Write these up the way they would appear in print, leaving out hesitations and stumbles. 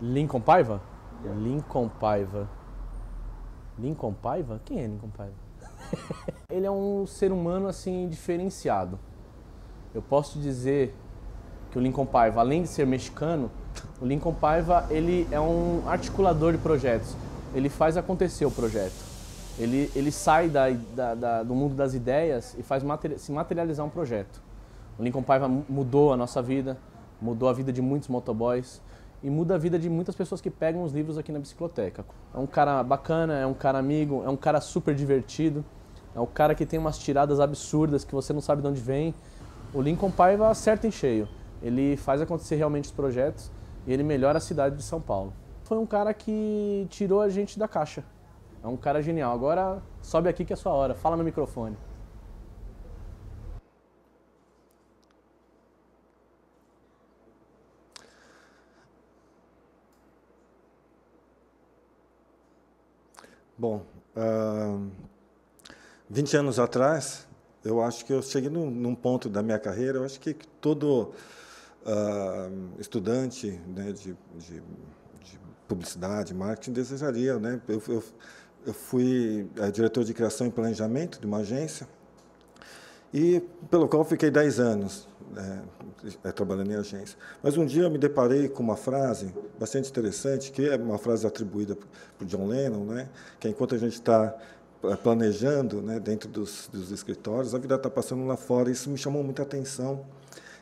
Lincoln Paiva? Lincoln Paiva. Lincoln Paiva? Quem é Lincoln Paiva? Ele é um ser humano assim diferenciado. Eu posso te dizer que o Lincoln Paiva, além de ser mexicano, o Lincoln Paiva ele é um articulador de projetos. Ele faz acontecer o projeto. Ele sai do mundo das ideias e faz se materializar um projeto. O Lincoln Paiva mudou a nossa vida, mudou a vida de muitos motoboys e muda a vida de muitas pessoas que pegam os livros aqui na bicicloteca. É um cara bacana, é um cara amigo, é um cara super divertido, é um cara que tem umas tiradas absurdas que você não sabe de onde vem. O Lincoln Paiva acerta em cheio, ele faz acontecer realmente os projetos e ele melhora a cidade de São Paulo. Foi um cara que tirou a gente da caixa, é um cara genial. Agora sobe aqui que é sua hora, fala no microfone. Bom, 20 anos atrás, eu acho que eu cheguei num ponto da minha carreira, eu acho que todo estudante, né, de publicidade, marketing, desejaria, né? Eu fui diretor de criação e planejamento de uma agência, e pelo qual fiquei 10 anos trabalhando em agência. Mas um dia eu me deparei com uma frase bastante interessante, que é uma frase atribuída por John Lennon, né, que é: enquanto a gente está planejando, né, dentro dos escritórios, a vida está passando lá fora. Isso me chamou muita atenção.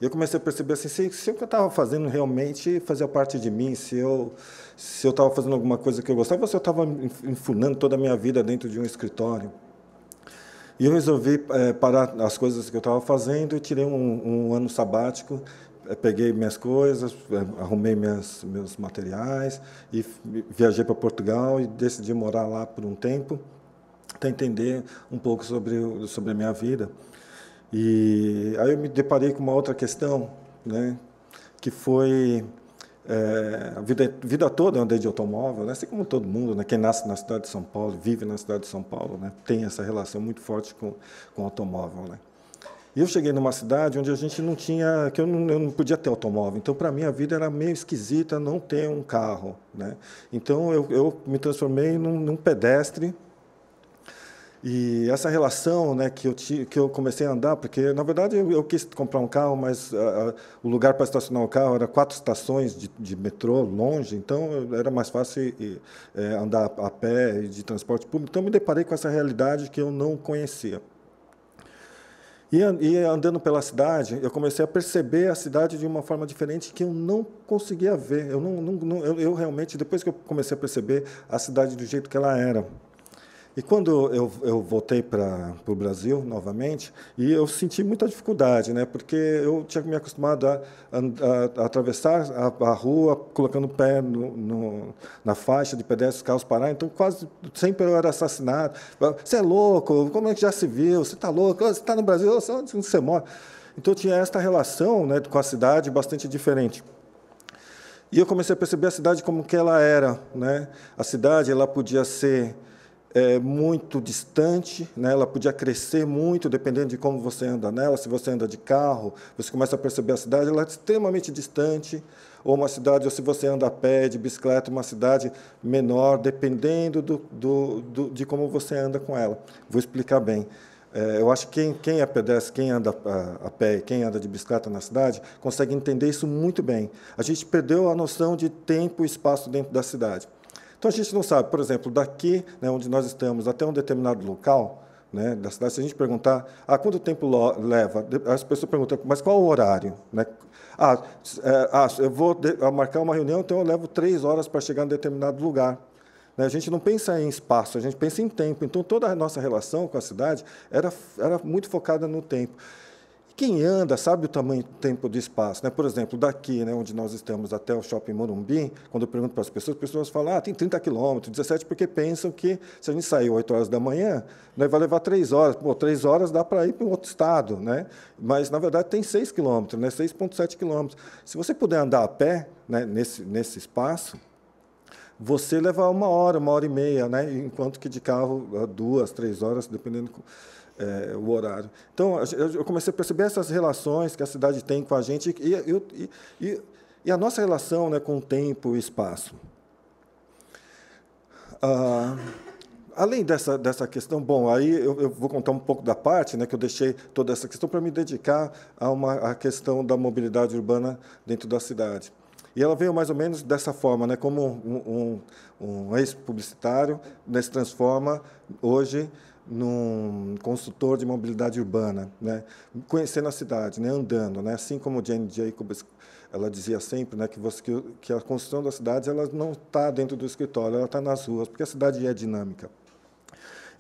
E eu comecei a perceber assim, se o que eu estava fazendo realmente fazia parte de mim, se eu estava fazendo alguma coisa que eu gostava, ou se eu estava enfurnando toda a minha vida dentro de um escritório. E eu resolvi parar as coisas que eu estava fazendo e tirei um ano sabático, peguei minhas coisas, arrumei meus materiais e viajei para Portugal e decidi morar lá por um tempo, para entender um pouco sobre a minha vida. E aí eu me deparei com uma outra questão, né, que foi a vida toda eu andei de automóvel, né, assim como todo mundo, né, quem nasce na cidade de São Paulo, vive na cidade de São Paulo, né, tem essa relação muito forte com o automóvel, né. E eu cheguei numa cidade onde a gente não tinha, que eu não podia ter automóvel. Então, para mim, a vida era meio esquisita não ter um carro, né. Então, eu me transformei num pedestre. E essa relação, né, que eu comecei a andar, porque, na verdade, eu quis comprar um carro, mas o lugar para estacionar o carro era 4 estações de metrô, longe, então era mais fácil andar a pé e de transporte público. Então, eu me deparei com essa realidade que eu não conhecia. E andando pela cidade, eu comecei a perceber a cidade de uma forma diferente que eu não conseguia ver. Eu realmente, depois que eu comecei a perceber a cidade do jeito que ela era. E quando eu voltei para o Brasil novamente, e eu senti muita dificuldade, né, porque eu tinha me acostumado a atravessar a rua colocando o pé na faixa de pedestres, os carros parar, então quase sempre eu era assassinado. Você é louco? Como é que já se viu? Você está louco? Você está no Brasil? Onde você mora? Então eu tinha esta relação, né, com a cidade bastante diferente. E eu comecei a perceber a cidade como que ela era, né? A cidade ela podia ser muito distante, né? Ela podia crescer muito, dependendo de como você anda nela. Se você anda de carro, você começa a perceber a cidade, ela é extremamente distante, ou uma cidade, ou se você anda a pé, de bicicleta, uma cidade menor, dependendo de como você anda com ela. Vou explicar bem. Eu acho que quem é pedestre, quem anda a pé, quem anda de bicicleta na cidade, consegue entender isso muito bem. A gente perdeu a noção de tempo e espaço dentro da cidade. Então, a gente não sabe, por exemplo, daqui, né, onde nós estamos, até um determinado local, né, da cidade, se a gente perguntar quanto tempo leva, as pessoas perguntam, mas qual o horário? Né? Eu vou marcar uma reunião, então eu levo 3 horas para chegar em determinado lugar. Né? A gente não pensa em espaço, a gente pensa em tempo. Então, toda a nossa relação com a cidade era muito focada no tempo. Quem anda sabe o tamanho do tempo do espaço, né? Por exemplo, daqui, né, onde nós estamos, até o Shopping Morumbi, quando eu pergunto para as pessoas falam, tem 30 quilômetros, 17, porque pensam que se a gente sair 8 horas da manhã, né, vai levar 3 horas. Pô, 3 horas dá para ir para um outro estado, né? Mas, na verdade, tem 6 quilômetros, né, 6,7 quilômetros. Se você puder andar a pé, né, nesse espaço, você leva 1 hora, 1 hora e meia, né? Enquanto que de carro 2, 3 horas, dependendo. o horário. Então, eu comecei a perceber essas relações que a cidade tem com a gente e a nossa relação, né, com o tempo e espaço. Além dessa questão, bom, aí eu vou contar um pouco da parte, né, que eu deixei toda essa questão para me dedicar à questão da mobilidade urbana dentro da cidade. E ela veio mais ou menos dessa forma, né, como um ex-publicitário, né, se transforma hoje num consultor de mobilidade urbana, né, conhecendo a cidade, né, andando, né, assim como Jane Jacobs, ela dizia sempre, né, que a construção das cidades ela não está dentro do escritório, ela está nas ruas, porque a cidade é dinâmica.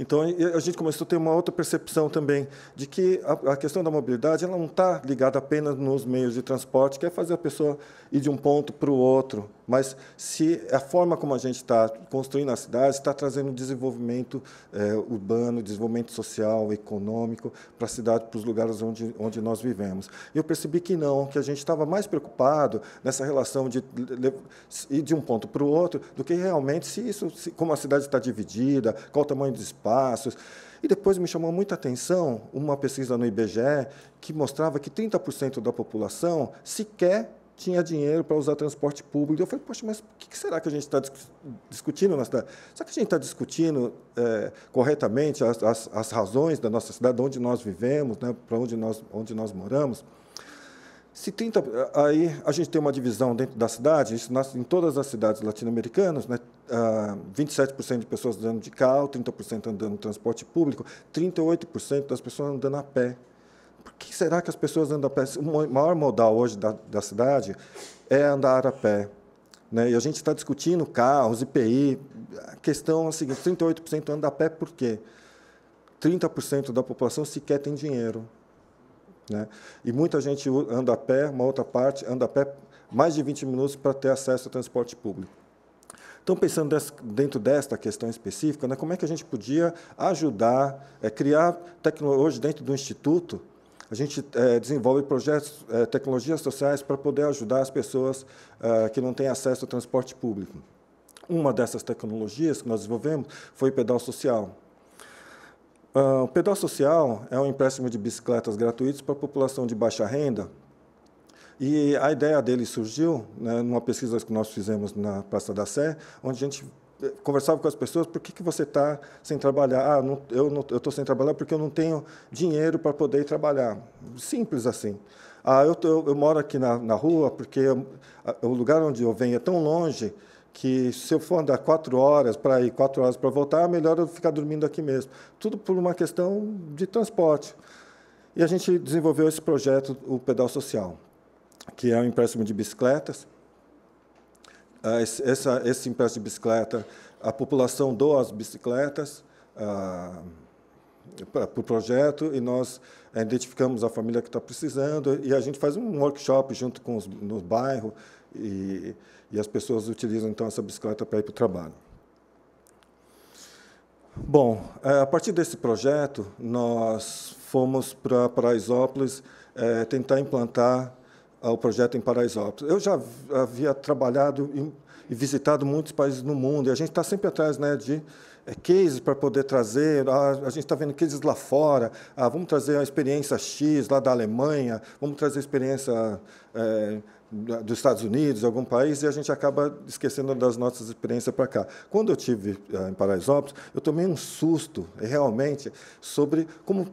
Então, a gente começou a ter uma outra percepção também de que a questão da mobilidade ela não está ligada apenas nos meios de transporte, que é fazer a pessoa ir de um ponto para o outro, mas se a forma como a gente está construindo a cidade está trazendo desenvolvimento urbano, desenvolvimento social, econômico para a cidade, para os lugares onde nós vivemos. E eu percebi que não, que a gente estava mais preocupado nessa relação de ir de um ponto para o outro do que realmente como a cidade está dividida, qual o tamanho dos espaços. E depois me chamou muita atenção uma pesquisa no IBGE que mostrava que 30% da população sequer tinha dinheiro para usar transporte público. Eu falei, poxa, mas o que será que a gente está discutindo na cidade? Será que a gente está discutindo corretamente as razões da nossa cidade, de onde nós vivemos, né, para onde nós moramos? Aí a gente tem uma divisão dentro da cidade, isso em todas as cidades latino-americanas, né, 27% de pessoas andando de carro, 30% andando no transporte público, 38% das pessoas andando a pé. Por que será que as pessoas andam a pé? O maior modal hoje da cidade é andar a pé, né? E a gente está discutindo carros, IPI. A questão é a seguinte, 38% anda a pé por quê? 30% da população sequer tem dinheiro, né? E muita gente anda a pé, uma outra parte anda a pé mais de 20 minutos para ter acesso ao transporte público. Então, pensando dentro desta questão específica, né, como é que a gente podia ajudar, criar tecnologia hoje dentro do Instituto. A gente desenvolve projetos, tecnologias sociais para poder ajudar as pessoas que não têm acesso ao transporte público. Uma dessas tecnologias que nós desenvolvemos foi o pedal social. O pedal social é um empréstimo de bicicletas gratuitos para a população de baixa renda. E a ideia dele surgiu, né, numa pesquisa que nós fizemos na Praça da Sé, onde a gente conversava com as pessoas, por que você está sem trabalhar? Eu estou sem trabalhar porque eu não tenho dinheiro para poder ir trabalhar. Simples assim. Eu moro aqui na rua porque o lugar onde eu venho é tão longe que se eu for andar 4 horas para ir, 4 horas para voltar, é melhor eu ficar dormindo aqui mesmo. Tudo por uma questão de transporte. E a gente desenvolveu esse projeto, o Pedal Social, que é um empréstimo de bicicletas. Esse empréstimo de bicicleta, a população doa as bicicletas para o projeto e nós identificamos a família que está precisando e a gente faz um workshop junto com no bairro e as pessoas utilizam, então, essa bicicleta para ir para o trabalho. Bom, a partir desse projeto, nós fomos para Paraisópolis tentar implantar o projeto em Paraisópolis. Eu já havia trabalhado e visitado muitos países no mundo, e a gente está sempre atrás, né, de cases para poder trazer. A gente está vendo cases lá fora, vamos trazer a experiência X lá da Alemanha, vamos trazer a experiência dos Estados Unidos, de algum país, e a gente acaba esquecendo das nossas experiências para cá. Quando eu estive em Paraisópolis, eu tomei um susto, realmente, sobre como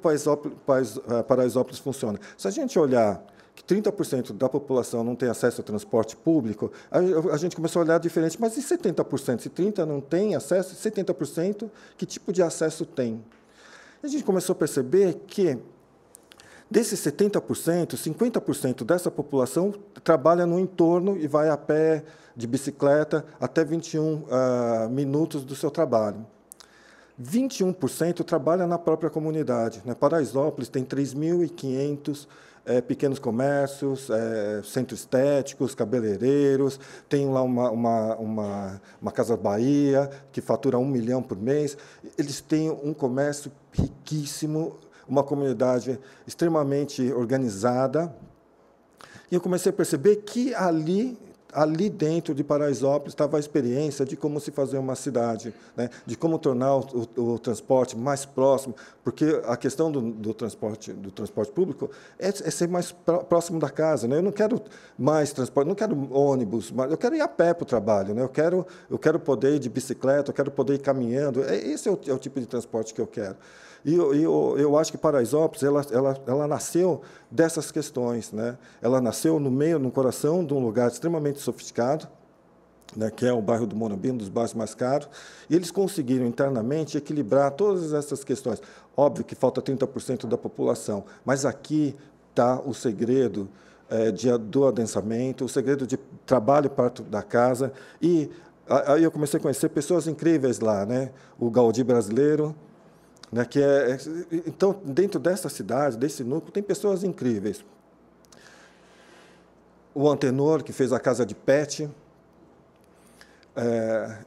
Paraisópolis funciona. Se a gente olhar que 30% da população não tem acesso ao transporte público, a gente começou a olhar diferente. Mas e 70%? Se 30% não tem acesso, 70%, que tipo de acesso tem? A gente começou a perceber que, desses 70%, 50% dessa população trabalha no entorno e vai a pé, de bicicleta, até 21 minutos do seu trabalho. 21% trabalha na própria comunidade. Paraisópolis tem 3.500 pequenos comércios, centros estéticos, cabeleireiros, tem lá uma Casa Bahia, que fatura 1 milhão por mês. Eles têm um comércio riquíssimo, uma comunidade extremamente organizada. E eu comecei a perceber que ali ali dentro de Paraisópolis estava a experiência de como se fazer uma cidade, né? De como tornar o transporte mais próximo, porque a questão do transporte público é ser mais próximo da casa, né? Eu não quero mais transporte, não quero ônibus, mas eu quero ir a pé para o trabalho, né? Eu quero poder ir de bicicleta, eu quero poder ir caminhando. Esse é o tipo de transporte que eu quero. E eu acho que Paraisópolis ela nasceu dessas questões, né? Ela nasceu no coração de um lugar extremamente sofisticado, né, que é o bairro do Morumbi, um dos bairros mais caros, e eles conseguiram internamente equilibrar todas essas questões. Óbvio que falta 30% da população, mas aqui está o segredo do adensamento, o segredo de trabalho perto da casa, e aí eu comecei a conhecer pessoas incríveis lá, né? O Gaudí brasileiro, né, então, dentro dessa cidade, desse núcleo, tem pessoas incríveis. O Antenor, que fez a Casa de Pet,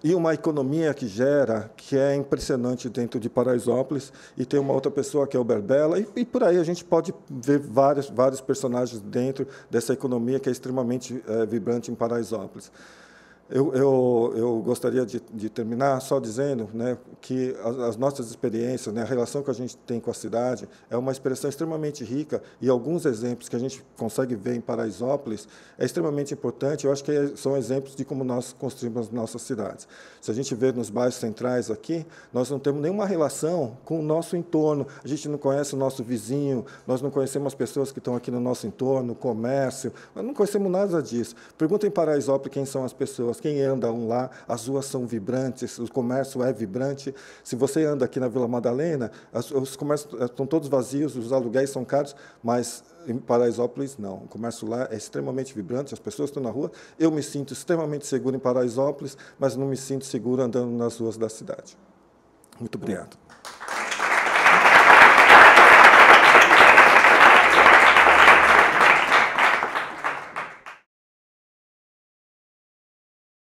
e uma economia que é impressionante dentro de Paraisópolis, e tem uma outra pessoa que é o Berbela, e por aí a gente pode ver vários personagens dentro dessa economia que é extremamente vibrante em Paraisópolis. Eu gostaria de terminar só dizendo, né, que as nossas experiências, né, a relação que a gente tem com a cidade é uma expressão extremamente rica, e alguns exemplos que a gente consegue ver em Paraisópolis é extremamente importante. Eu acho que são exemplos de como nós construímos nossas cidades. Se a gente vê nos bairros centrais aqui, nós não temos nenhuma relação com o nosso entorno, a gente não conhece o nosso vizinho, nós não conhecemos as pessoas que estão aqui no nosso entorno, o comércio, nós não conhecemos nada disso. Pergunta em Paraisópolis quem são as pessoas. Quem anda lá, as ruas são vibrantes, o comércio é vibrante. Se você anda aqui na Vila Madalena, os comércios estão todos vazios, os aluguéis são caros, mas em Paraisópolis, não. O comércio lá é extremamente vibrante, as pessoas estão na rua. Eu me sinto extremamente seguro em Paraisópolis, mas não me sinto seguro andando nas ruas da cidade. Muito obrigado.